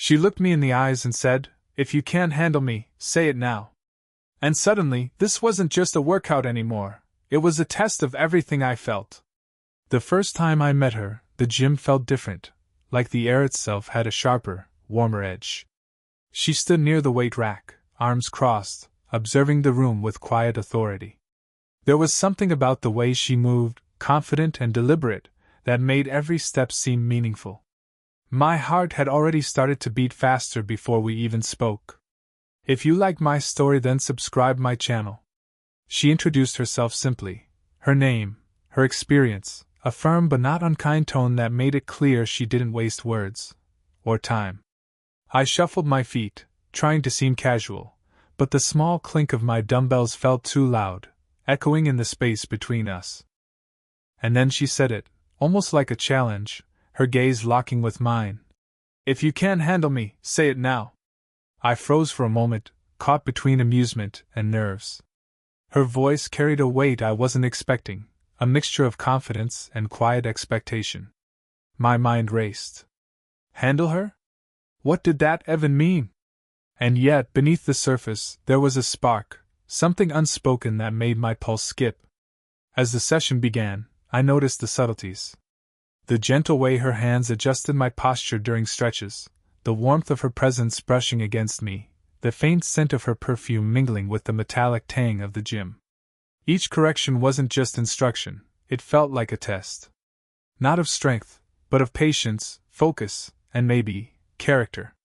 She looked me in the eyes and said, "If you can't handle me, say it now." And suddenly, this wasn't just a workout anymore, it was a test of everything I felt. The first time I met her, the gym felt different, like the air itself had a sharper, warmer edge. She stood near the weight rack, arms crossed, observing the room with quiet authority. There was something about the way she moved, confident and deliberate, that made every step seem meaningful. My heart had already started to beat faster before we even spoke. "If you like my story, then subscribe my channel." She introduced herself simply, her name, her experience, a firm but not unkind tone that made it clear she didn't waste words or time. I shuffled my feet, trying to seem casual, but the small clink of my dumbbells felt too loud, echoing in the space between us. And then she said it, almost like a challenge, her gaze locking with mine. "If you can't handle me, say it now." I froze for a moment, caught between amusement and nerves. Her voice carried a weight I wasn't expecting, a mixture of confidence and quiet expectation. My mind raced. Handle her? What did that even mean? And yet, beneath the surface, there was a spark, something unspoken that made my pulse skip. As the session began, I noticed the subtleties. The gentle way her hands adjusted my posture during stretches, the warmth of her presence brushing against me, the faint scent of her perfume mingling with the metallic tang of the gym. Each correction wasn't just instruction, it felt like a test. Not of strength, but of patience, focus, and maybe, character.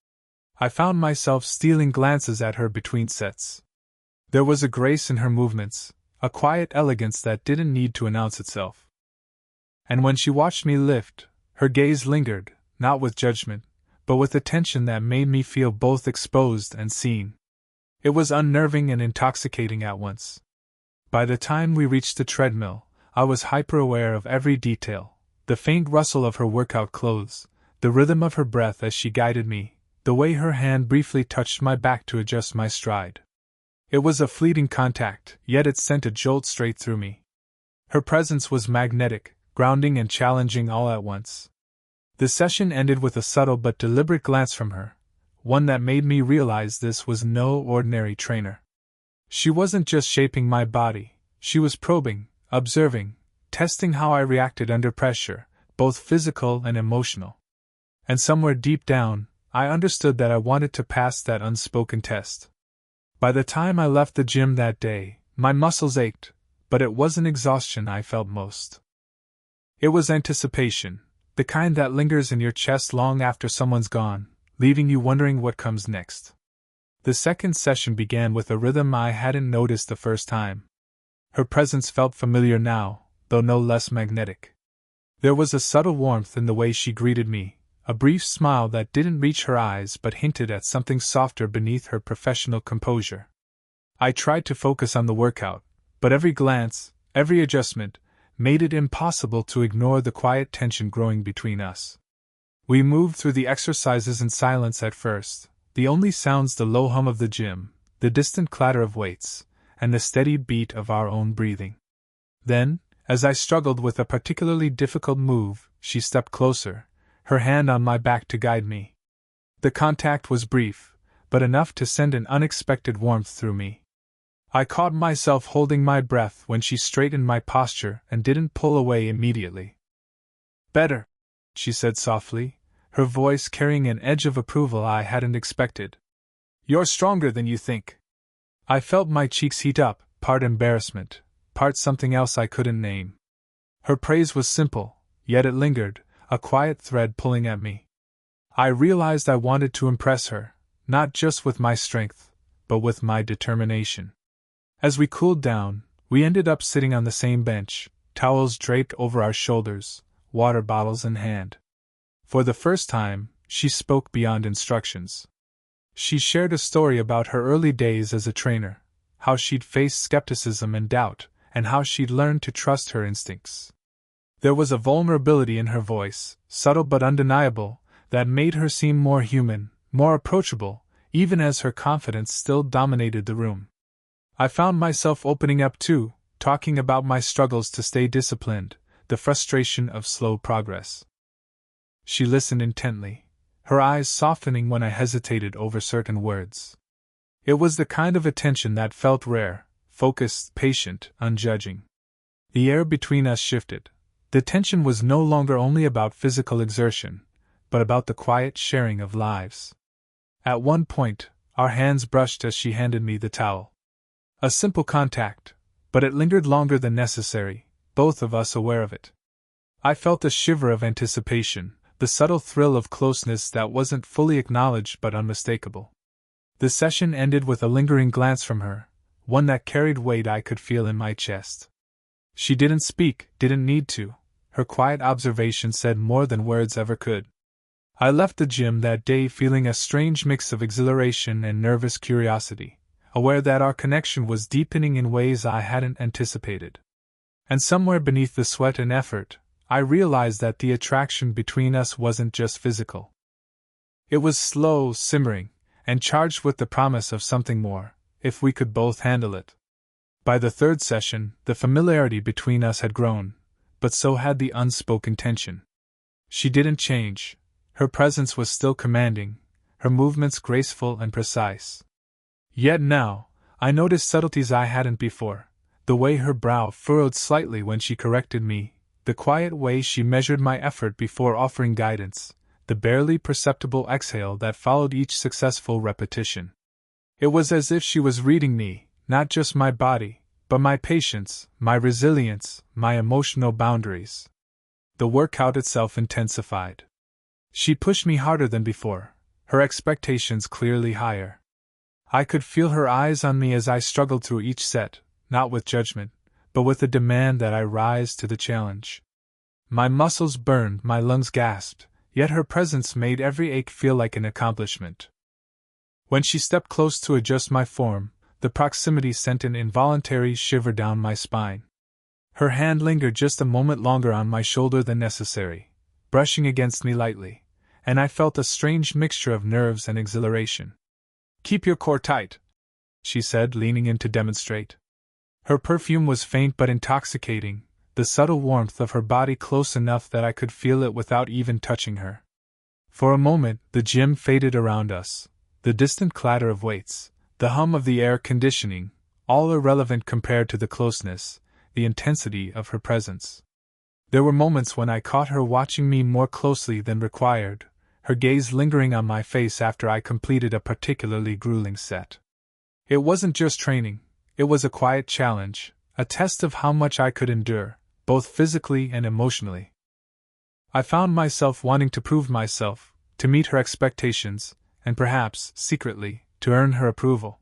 I found myself stealing glances at her between sets. There was a grace in her movements, a quiet elegance that didn't need to announce itself. And when she watched me lift, her gaze lingered, not with judgment, but with attention that made me feel both exposed and seen. It was unnerving and intoxicating at once. By the time we reached the treadmill, I was hyper-aware of every detail, the faint rustle of her workout clothes, the rhythm of her breath as she guided me, the way her hand briefly touched my back to adjust my stride. It was a fleeting contact, yet it sent a jolt straight through me. Her presence was magnetic, grounding and challenging all at once. The session ended with a subtle but deliberate glance from her, one that made me realize this was no ordinary trainer. She wasn't just shaping my body, she was probing, observing, testing how I reacted under pressure, both physical and emotional. And somewhere deep down, I understood that I wanted to pass that unspoken test. By the time I left the gym that day, my muscles ached, but it wasn't exhaustion I felt most. It was anticipation, the kind that lingers in your chest long after someone's gone, leaving you wondering what comes next. The second session began with a rhythm I hadn't noticed the first time. Her presence felt familiar now, though no less magnetic. There was a subtle warmth in the way she greeted me, a brief smile that didn't reach her eyes but hinted at something softer beneath her professional composure. I tried to focus on the workout, but every glance, every adjustment, made it impossible to ignore the quiet tension growing between us. We moved through the exercises in silence at first, the only sounds the low hum of the gym, the distant clatter of weights, and the steady beat of our own breathing. Then, as I struggled with a particularly difficult move, she stepped closer, her hand on my back to guide me. The contact was brief, but enough to send an unexpected warmth through me. I caught myself holding my breath when she straightened my posture and didn't pull away immediately. "Better," she said softly, her voice carrying an edge of approval I hadn't expected. "You're stronger than you think." I felt my cheeks heat up, part embarrassment, part something else I couldn't name. Her praise was simple, yet it lingered, a quiet thread pulling at me. I realized I wanted to impress her, not just with my strength, but with my determination. As we cooled down, we ended up sitting on the same bench, towels draped over our shoulders, water bottles in hand. For the first time, she spoke beyond instructions. She shared a story about her early days as a trainer, how she'd faced skepticism and doubt, and how she'd learned to trust her instincts. There was a vulnerability in her voice, subtle but undeniable, that made her seem more human, more approachable, even as her confidence still dominated the room. I found myself opening up too, talking about my struggles to stay disciplined, the frustration of slow progress. She listened intently, her eyes softening when I hesitated over certain words. It was the kind of attention that felt rare, focused, patient, unjudging. The air between us shifted. The tension was no longer only about physical exertion, but about the quiet sharing of lives. At one point, our hands brushed as she handed me the towel. A simple contact, but it lingered longer than necessary, both of us aware of it. I felt a shiver of anticipation, the subtle thrill of closeness that wasn't fully acknowledged but unmistakable. The session ended with a lingering glance from her, one that carried weight I could feel in my chest. She didn't speak, didn't need to. Her quiet observation said more than words ever could. I left the gym that day feeling a strange mix of exhilaration and nervous curiosity, aware that our connection was deepening in ways I hadn't anticipated. And somewhere beneath the sweat and effort, I realized that the attraction between us wasn't just physical. It was slow, simmering, and charged with the promise of something more, if we could both handle it. By the third session, the familiarity between us had grown, but so had the unspoken tension. She didn't change. Her presence was still commanding, her movements graceful and precise. Yet now, I noticed subtleties I hadn't before, the way her brow furrowed slightly when she corrected me, the quiet way she measured my effort before offering guidance, the barely perceptible exhale that followed each successful repetition. It was as if she was reading me, not just my body, but my patience, my resilience, my emotional boundaries. The workout itself intensified. She pushed me harder than before, her expectations clearly higher. I could feel her eyes on me as I struggled through each set, not with judgment, but with a demand that I rise to the challenge. My muscles burned, my lungs gasped, yet her presence made every ache feel like an accomplishment. When she stepped close to adjust my form, the proximity sent an involuntary shiver down my spine. Her hand lingered just a moment longer on my shoulder than necessary, brushing against me lightly, and I felt a strange mixture of nerves and exhilaration. "Keep your core tight," she said, leaning in to demonstrate. Her perfume was faint but intoxicating, the subtle warmth of her body close enough that I could feel it without even touching her. For a moment, the gym faded around us, the distant clatter of weights, the hum of the air conditioning, all irrelevant compared to the closeness, the intensity of her presence. There were moments when I caught her watching me more closely than required, her gaze lingering on my face after I completed a particularly grueling set. It wasn't just training, it was a quiet challenge, a test of how much I could endure, both physically and emotionally. I found myself wanting to prove myself, to meet her expectations, and perhaps, secretly, to earn her approval.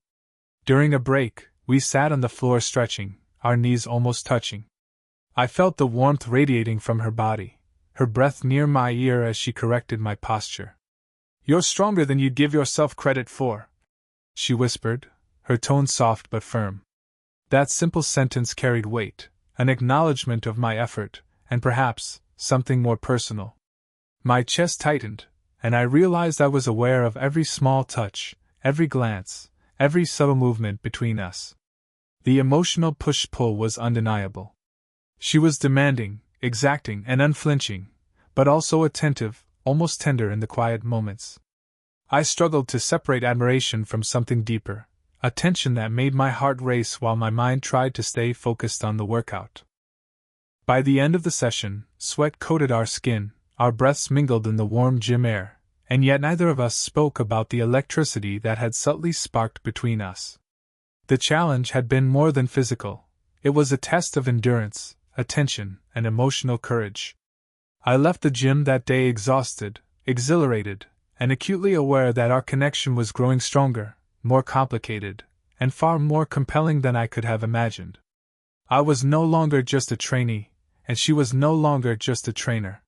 During a break, we sat on the floor stretching, our knees almost touching. I felt the warmth radiating from her body, her breath near my ear as she corrected my posture. "You're stronger than you'd give yourself credit for," she whispered, her tone soft but firm. That simple sentence carried weight, an acknowledgement of my effort, and perhaps, something more personal. My chest tightened, and I realized I was aware of every small touch, every glance, every subtle movement between us. The emotional push-pull was undeniable. She was demanding, exacting, and unflinching, but also attentive, almost tender in the quiet moments. I struggled to separate admiration from something deeper, a tension that made my heart race while my mind tried to stay focused on the workout. By the end of the session, sweat coated our skin, our breaths mingled in the warm gym air, and yet neither of us spoke about the electricity that had subtly sparked between us. The challenge had been more than physical. It was a test of endurance, attention, and emotional courage. I left the gym that day exhausted, exhilarated, and acutely aware that our connection was growing stronger, more complicated, and far more compelling than I could have imagined. I was no longer just a trainee, and she was no longer just a trainer.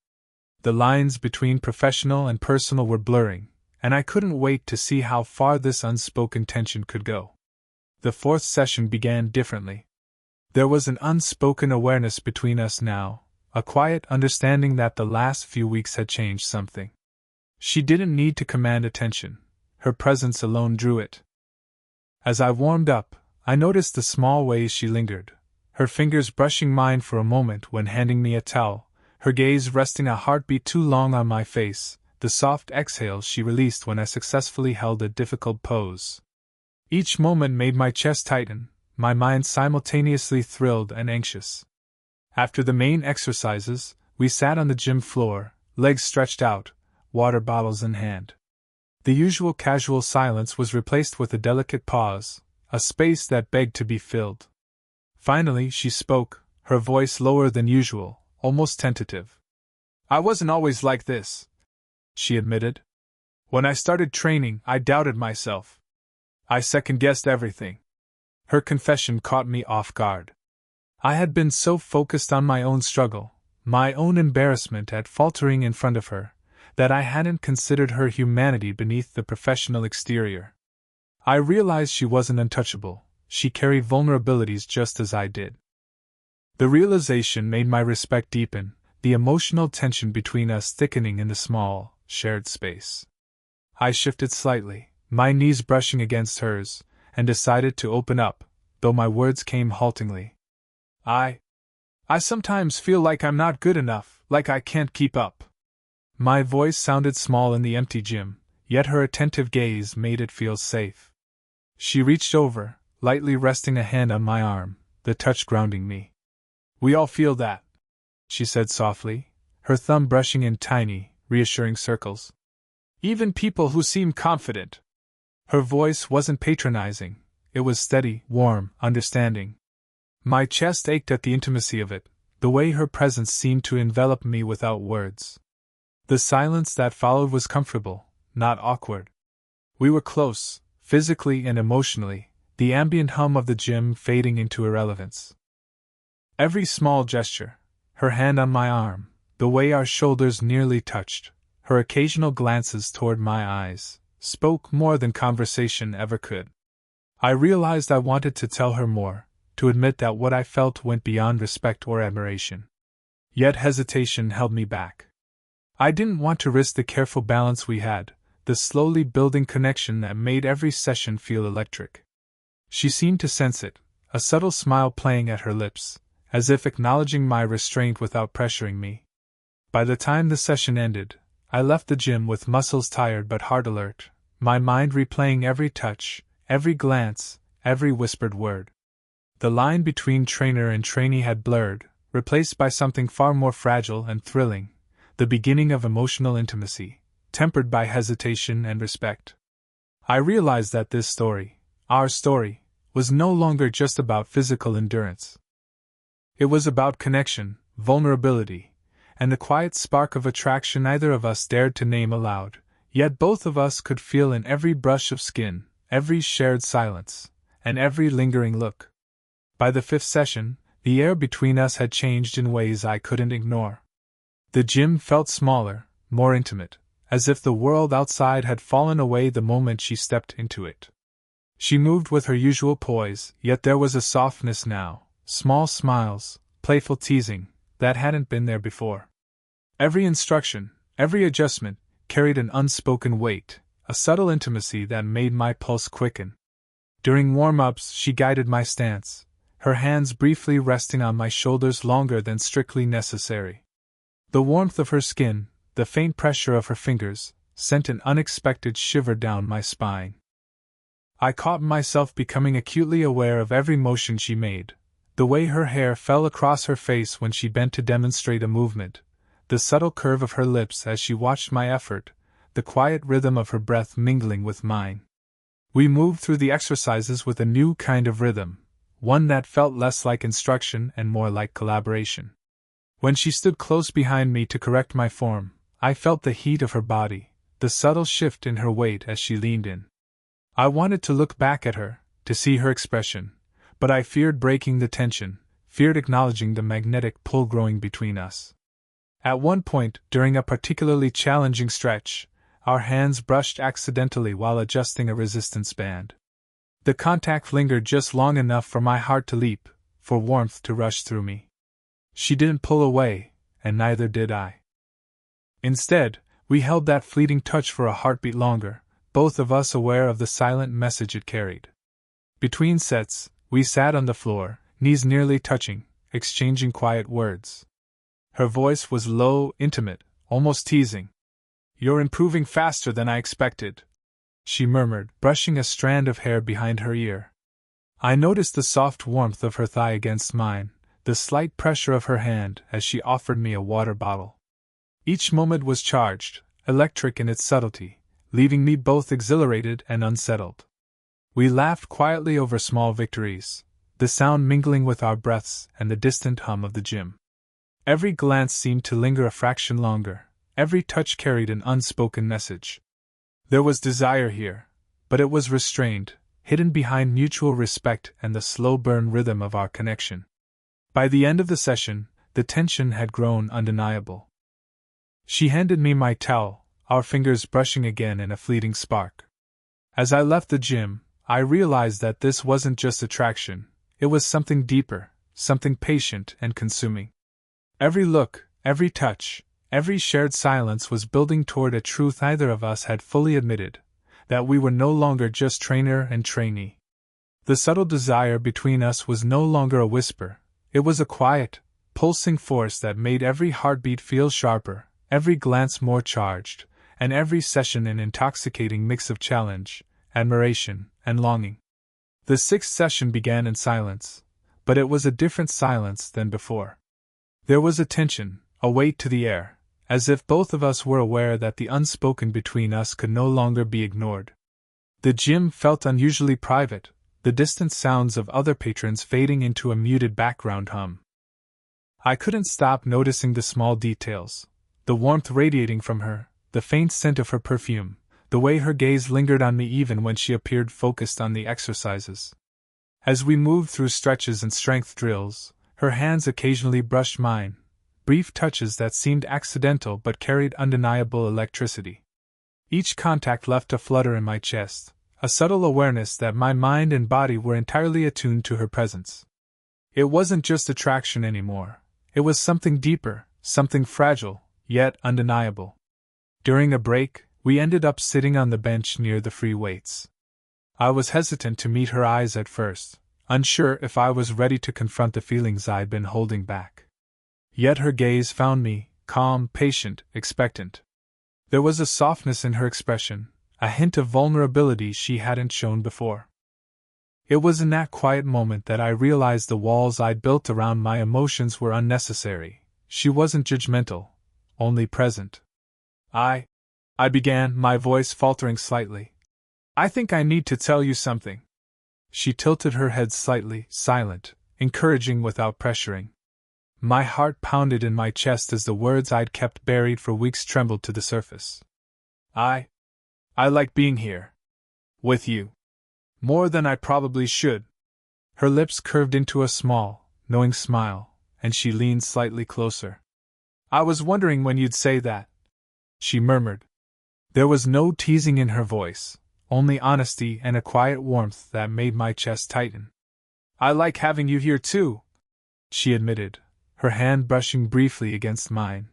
The lines between professional and personal were blurring, and I couldn't wait to see how far this unspoken tension could go. The fourth session began differently. There was an unspoken awareness between us now, a quiet understanding that the last few weeks had changed something. She didn't need to command attention, her presence alone drew it. As I warmed up, I noticed the small ways she lingered, her fingers brushing mine for a moment when handing me a towel, her gaze resting a heartbeat too long on my face, the soft exhales she released when I successfully held a difficult pose. Each moment made my chest tighten, my mind simultaneously thrilled and anxious. After the main exercises, we sat on the gym floor, legs stretched out, water bottles in hand. The usual casual silence was replaced with a delicate pause, a space that begged to be filled. Finally, she spoke, her voice lower than usual, almost tentative. "I wasn't always like this," she admitted. "When I started training, I doubted myself. I second-guessed everything." Her confession caught me off guard. I had been so focused on my own struggle, my own embarrassment at faltering in front of her, that I hadn't considered her humanity beneath the professional exterior. I realized she wasn't untouchable, she carried vulnerabilities just as I did. The realization made my respect deepen, the emotional tension between us thickening in the small, shared space. I shifted slightly, my knees brushing against hers, and decided to open up, though my words came haltingly. I sometimes feel like I'm not good enough, like I can't keep up." My voice sounded small in the empty gym, yet her attentive gaze made it feel safe. She reached over, lightly resting a hand on my arm, the touch grounding me. "We all feel that," she said softly, her thumb brushing in tiny, reassuring circles. "Even people who seem confident." Her voice wasn't patronizing, it was steady, warm, understanding. My chest ached at the intimacy of it, the way her presence seemed to envelop me without words. The silence that followed was comfortable, not awkward. We were close, physically and emotionally, the ambient hum of the gym fading into irrelevance. Every small gesture, her hand on my arm, the way our shoulders nearly touched, her occasional glances toward my eyes, spoke more than conversation ever could. I realized I wanted to tell her more, to admit that what I felt went beyond respect or admiration. Yet hesitation held me back. I didn't want to risk the careful balance we had, the slowly building connection that made every session feel electric. She seemed to sense it, a subtle smile playing at her lips, as if acknowledging my restraint without pressuring me. By the time the session ended, I left the gym with muscles tired but heart alert, my mind replaying every touch, every glance, every whispered word. The line between trainer and trainee had blurred, replaced by something far more fragile and thrilling, the beginning of emotional intimacy, tempered by hesitation and respect. I realized that this story, our story, was no longer just about physical endurance. It was about connection, vulnerability, and the quiet spark of attraction neither of us dared to name aloud, yet both of us could feel in every brush of skin, every shared silence, and every lingering look. By the fifth session, the air between us had changed in ways I couldn't ignore. The gym felt smaller, more intimate, as if the world outside had fallen away the moment she stepped into it. She moved with her usual poise, yet there was a softness now, small smiles, playful teasing, that hadn't been there before. Every instruction, every adjustment, carried an unspoken weight, a subtle intimacy that made my pulse quicken. During warm-ups, she guided my stance, her hands briefly resting on my shoulders longer than strictly necessary. The warmth of her skin, the faint pressure of her fingers, sent an unexpected shiver down my spine. I caught myself becoming acutely aware of every motion she made, the way her hair fell across her face when she bent to demonstrate a movement, the subtle curve of her lips as she watched my effort, the quiet rhythm of her breath mingling with mine. We moved through the exercises with a new kind of rhythm, one that felt less like instruction and more like collaboration. When she stood close behind me to correct my form, I felt the heat of her body, the subtle shift in her weight as she leaned in. I wanted to look back at her, to see her expression, but I feared breaking the tension, feared acknowledging the magnetic pull growing between us. At one point, during a particularly challenging stretch, our hands brushed accidentally while adjusting a resistance band. The contact lingered just long enough for my heart to leap, for warmth to rush through me. She didn't pull away, and neither did I. Instead, we held that fleeting touch for a heartbeat longer, both of us aware of the silent message it carried. Between sets, we sat on the floor, knees nearly touching, exchanging quiet words. Her voice was low, intimate, almost teasing. "You're improving faster than I expected," she murmured, brushing a strand of hair behind her ear. I noticed the soft warmth of her thigh against mine, the slight pressure of her hand as she offered me a water bottle. Each moment was charged, electric in its subtlety, leaving me both exhilarated and unsettled. We laughed quietly over small victories, the sound mingling with our breaths and the distant hum of the gym. Every glance seemed to linger a fraction longer, every touch carried an unspoken message. There was desire here, but it was restrained, hidden behind mutual respect and the slow burn rhythm of our connection. By the end of the session, the tension had grown undeniable. She handed me my towel, our fingers brushing again in a fleeting spark. As I left the gym, I realized that this wasn't just attraction, it was something deeper, something patient and consuming. Every look, every touch, every shared silence was building toward a truth neither of us had fully admitted, that we were no longer just trainer and trainee. The subtle desire between us was no longer a whisper, it was a quiet, pulsing force that made every heartbeat feel sharper, every glance more charged, and every session an intoxicating mix of challenge, admiration, and longing. The sixth session began in silence, but it was a different silence than before. There was a tension, a weight to the air, as if both of us were aware that the unspoken between us could no longer be ignored. The gym felt unusually private, the distant sounds of other patrons fading into a muted background hum. I couldn't stop noticing the small details, the warmth radiating from her, the faint scent of her perfume, the way her gaze lingered on me even when she appeared focused on the exercises. As we moved through stretches and strength drills, her hands occasionally brushed mine, brief touches that seemed accidental but carried undeniable electricity. Each contact left a flutter in my chest, a subtle awareness that my mind and body were entirely attuned to her presence. It wasn't just attraction anymore, it was something deeper, something fragile, yet undeniable. During a break, we ended up sitting on the bench near the free weights. I was hesitant to meet her eyes at first, unsure if I was ready to confront the feelings I'd been holding back. Yet her gaze found me, calm, patient, expectant. There was a softness in her expression, a hint of vulnerability she hadn't shown before. It was in that quiet moment that I realized the walls I'd built around my emotions were unnecessary. She wasn't judgmental, only present. I began, my voice faltering slightly. "I think I need to tell you something." She tilted her head slightly, silent, encouraging without pressuring. My heart pounded in my chest as the words I'd kept buried for weeks trembled to the surface. I like being here. With you. More than I probably should." Her lips curved into a small, knowing smile, and she leaned slightly closer. "I was wondering when you'd say that," she murmured. There was no teasing in her voice, only honesty and a quiet warmth that made my chest tighten. "I like having you here too," she admitted, her hand brushing briefly against mine.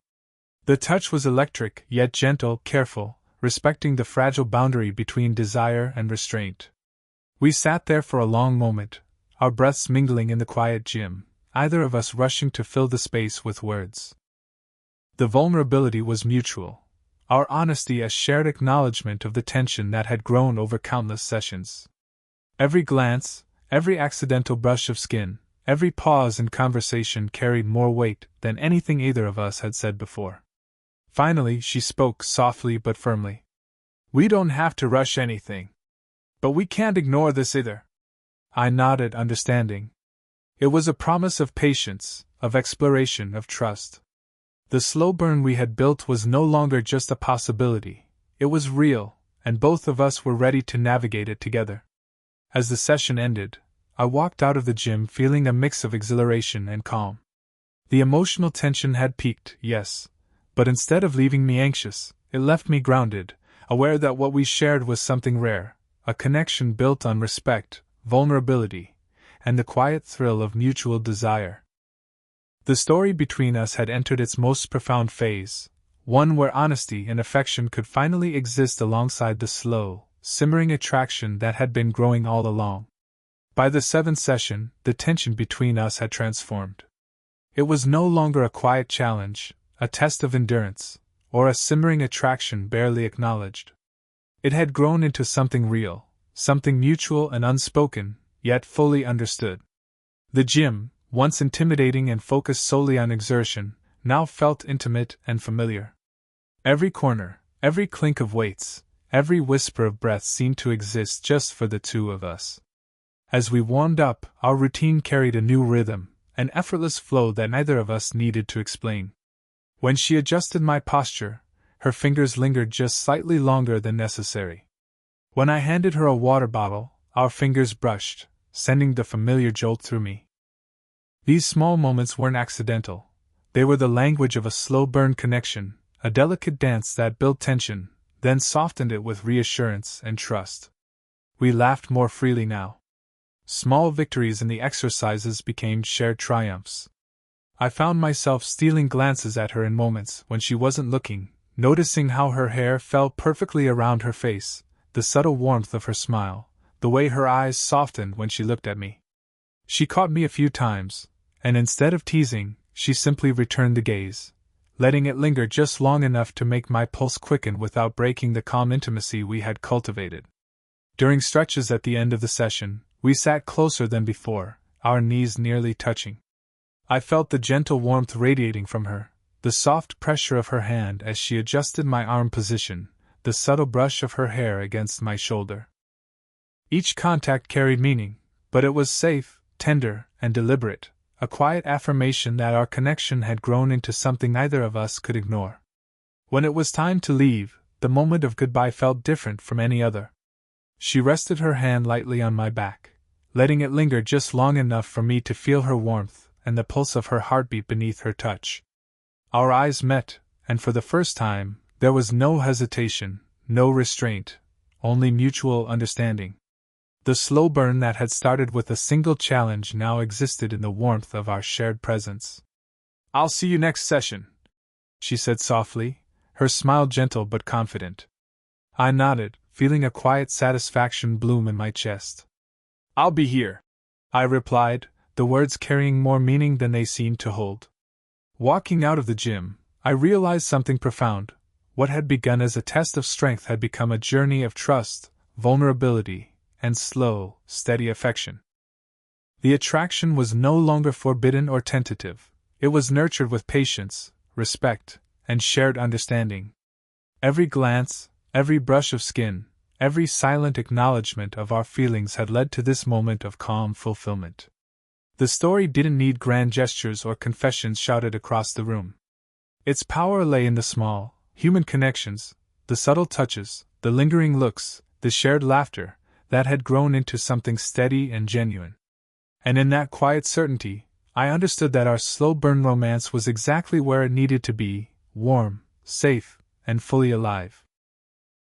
The touch was electric, yet gentle, careful, respecting the fragile boundary between desire and restraint. We sat there for a long moment, our breaths mingling in the quiet gym, either of us rushing to fill the space with words. The vulnerability was mutual, our honesty a shared acknowledgement of the tension that had grown over countless sessions. Every glance, every accidental brush of skin, every pause in conversation carried more weight than anything either of us had said before. Finally, she spoke softly but firmly. "We don't have to rush anything. But we can't ignore this either." I nodded, understanding. It was a promise of patience, of exploration, of trust. The slow burn we had built was no longer just a possibility, it was real, and both of us were ready to navigate it together. As the session ended, I walked out of the gym feeling a mix of exhilaration and calm. The emotional tension had peaked, yes, but instead of leaving me anxious, it left me grounded, aware that what we shared was something rare, a connection built on respect, vulnerability, and the quiet thrill of mutual desire. The story between us had entered its most profound phase, one where honesty and affection could finally exist alongside the slow, simmering attraction that had been growing all along. By the seventh session, the tension between us had transformed. It was no longer a quiet challenge, a test of endurance, or a simmering attraction barely acknowledged. It had grown into something real, something mutual and unspoken, yet fully understood. The gym, once intimidating and focused solely on exertion, now felt intimate and familiar. Every corner, every clink of weights, every whisper of breath seemed to exist just for the two of us. As we warmed up, our routine carried a new rhythm, an effortless flow that neither of us needed to explain. When she adjusted my posture, her fingers lingered just slightly longer than necessary. When I handed her a water bottle, our fingers brushed, sending the familiar jolt through me. These small moments weren't accidental. They were the language of a slow-burn connection, a delicate dance that built tension, then softened it with reassurance and trust. We laughed more freely now. Small victories in the exercises became shared triumphs. I found myself stealing glances at her in moments when she wasn't looking, noticing how her hair fell perfectly around her face, the subtle warmth of her smile, the way her eyes softened when she looked at me. She caught me a few times, and instead of teasing, she simply returned the gaze, letting it linger just long enough to make my pulse quicken without breaking the calm intimacy we had cultivated. During stretches at the end of the session, we sat closer than before, our knees nearly touching. I felt the gentle warmth radiating from her, the soft pressure of her hand as she adjusted my arm position, the subtle brush of her hair against my shoulder. Each contact carried meaning, but it was safe, tender, and deliberate, a quiet affirmation that our connection had grown into something neither of us could ignore. When it was time to leave, the moment of goodbye felt different from any other. She rested her hand lightly on my back, letting it linger just long enough for me to feel her warmth and the pulse of her heartbeat beneath her touch. Our eyes met, and for the first time, there was no hesitation, no restraint, only mutual understanding. The slow burn that had started with a single challenge now existed in the warmth of our shared presence. "I'll see you next session," she said softly, her smile gentle but confident. I nodded, feeling a quiet satisfaction bloom in my chest. "I'll be here," I replied, the words carrying more meaning than they seemed to hold. Walking out of the gym, I realized something profound. What had begun as a test of strength had become a journey of trust, vulnerability, and slow, steady affection. The attraction was no longer forbidden or tentative. It was nurtured with patience, respect, and shared understanding. Every glance, every brush of skin, every silent acknowledgement of our feelings had led to this moment of calm fulfillment. The story didn't need grand gestures or confessions shouted across the room. Its power lay in the small, human connections, the subtle touches, the lingering looks, the shared laughter, that had grown into something steady and genuine. And in that quiet certainty, I understood that our slow-burn romance was exactly where it needed to be, warm, safe, and fully alive.